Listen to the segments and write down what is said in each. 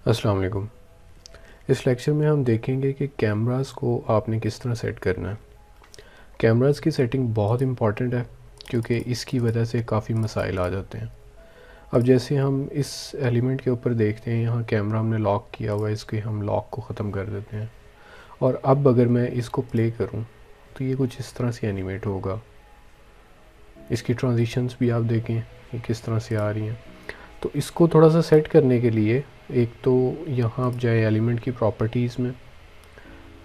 अस्सलाम वालेकुम। इस लेक्चर में हम देखेंगे कि कैमरास को आपने किस तरह सेट करना है। कैमरास की सेटिंग बहुत इम्पॉर्टेंट है क्योंकि इसकी वजह से काफ़ी मसाइल आ जाते हैं। अब जैसे हम इस एलिमेंट के ऊपर देखते हैं, यहाँ कैमरा हमने लॉक किया हुआ है, इसके हम लॉक को ख़त्म कर देते हैं और अब अगर मैं इसको प्ले करूँ तो ये कुछ इस तरह से एनिमेट होगा। इसकी ट्रांजिशंस भी आप देखें ये किस तरह से आ रही हैं। तो इसको थोड़ा सा सेट करने के लिए एक तो यहाँ आप जाए एलिमेंट की प्रॉपर्टीज़ में,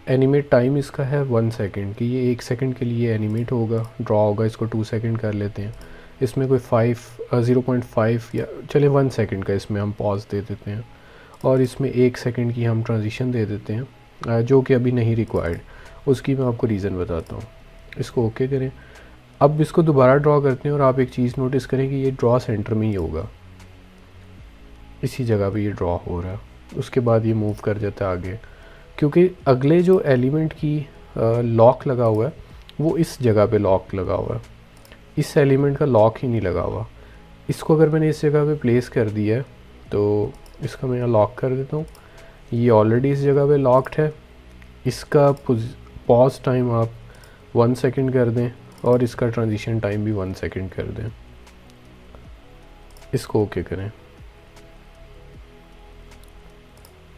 एनिमेट टाइम इसका है 1 सेकंड कि ये 1 सेकंड के लिए एनिमेट होगा, ड्रॉ होगा। इसको 2 सेकंड कर लेते हैं। इसमें कोई 0.5 या चले 1 सेकंड का इसमें हम पॉज दे देते हैं और इसमें 1 सेकंड की हम ट्रांजिशन दे देते हैं जो कि अभी नहीं रिक्वायर्ड। उसकी मैं आपको रीज़न बताता हूँ। इसको ओके करें। अब इसको दोबारा ड्रॉ करते हैं और आप एक चीज़ नोटिस करें कि ये ड्रॉ सेंटर में ही होगा, इसी जगह पे ये ड्रॉ हो रहा है। उसके बाद ये मूव कर जाता है आगे, क्योंकि अगले जो एलिमेंट की लॉक लगा हुआ है वो इस जगह पे लॉक लगा हुआ है, इस एलिमेंट का लॉक ही नहीं लगा हुआ। इसको अगर मैंने इस जगह पे प्लेस कर दिया है तो इसका मैं यहाँ लॉक कर देता हूँ। ये ऑलरेडी इस जगह पे लॉक्ड है। इसका पॉज टाइम आप 1 सेकंड कर दें और इसका ट्रांजिशन टाइम भी 1 सेकंड कर दें। इसको ओके करें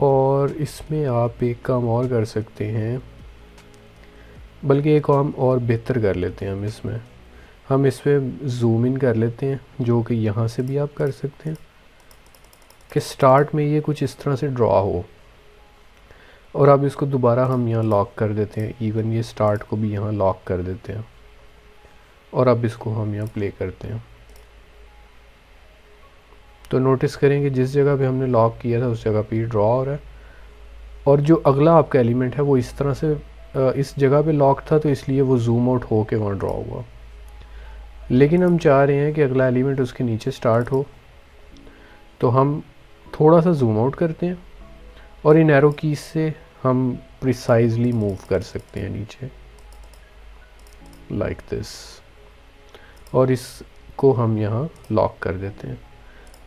और इसमें आप एक काम और कर सकते हैं, बल्कि एक काम और बेहतर कर लेते हैं। हम इस पर जूम इन कर लेते हैं, जो कि यहाँ से भी आप कर सकते हैं कि स्टार्ट में ये कुछ इस तरह से ड्रॉ हो और अब इसको दोबारा हम यहाँ लॉक कर देते हैं। इवन ये स्टार्ट को भी यहाँ लॉक कर देते हैं और अब इसको हम यहाँ प्ले करते हैं। तो नोटिस करेंगे जिस जगह पे हमने लॉक किया था उस जगह पे ये ड्रॉ हो रहा है और जो अगला आपका एलिमेंट है वो इस तरह से इस जगह पे लॉक था, तो इसलिए वो जूम आउट हो के वहाँ ड्रॉ हुआ। लेकिन हम चाह रहे हैं कि अगला एलिमेंट उसके नीचे स्टार्ट हो, तो हम थोड़ा सा जूम आउट करते हैं और इन एरो कीज से हम प्रिसाइजली मूव कर सकते हैं नीचे, लाइक दिस, और इसको हम यहाँ लॉक कर देते हैं।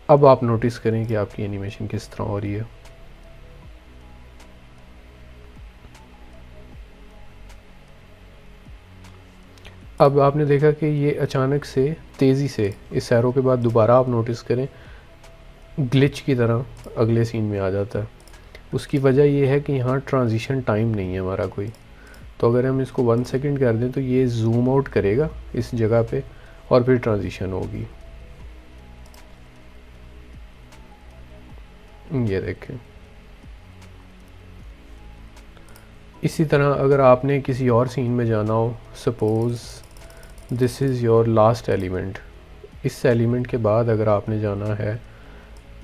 अब आप नोटिस करें कि आपकी एनिमेशन किस तरह हो रही है। अब आपने देखा कि ये अचानक से तेज़ी से इस एरो के बाद दोबारा आप नोटिस करें ग्लिच की तरह अगले सीन में आ जाता है। उसकी वजह ये है कि यहाँ ट्रांजिशन टाइम नहीं है हमारा कोई। तो अगर हम इसको 1 सेकंड कर दें तो ये जूम आउट करेगा इस जगह पे और फिर ट्रांजिशन होगी। ये देखें। इसी तरह अगर आपने किसी और सीन में जाना हो, suppose this is your last element, इस एलिमेंट के बाद अगर आपने जाना है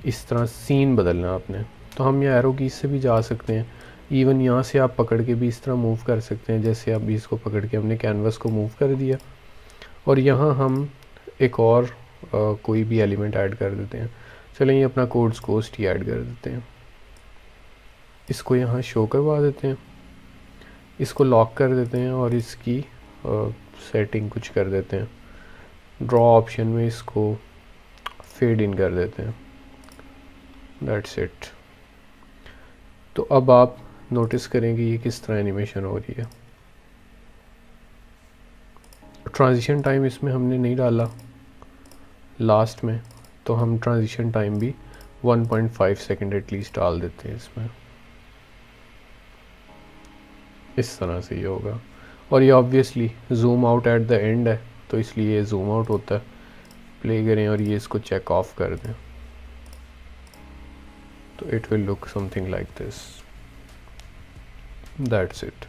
इस तरह सीन बदलना आपने, तो हम यहाँ एरो कीज से भी जा सकते हैं। इवन यहाँ से आप पकड़ के भी इस तरह मूव कर सकते हैं, जैसे अभी इसको पकड़ के हमने कैनवस को मूव कर दिया और यहाँ हम एक और कोई भी एलिमेंट ऐड कर देते हैं। चलें ये अपना कोड्स कोस्ट ही ऐड कर देते हैं। इसको यहाँ शो करवा देते हैं, इसको लॉक कर देते हैं और इसकी सेटिंग कुछ कर देते हैं। ड्रॉ ऑप्शन में इसको फेड इन कर देते हैं। That's it. तो अब आप नोटिस करेंगे ये किस तरह एनिमेशन हो रही है। ट्रांजिशन टाइम इसमें हमने नहीं डाला लास्ट में, तो हम ट्रांजिशन टाइम भी 1.5 सेकंड एटलीस्ट डाल देते हैं इसमें। इस तरह से ये होगा और ये obviously zoom out at the end है, तो इसलिए ये जूम आउट होता है। प्ले करें और ये इसको चेक ऑफ कर दें तो it will look something like this. That's it.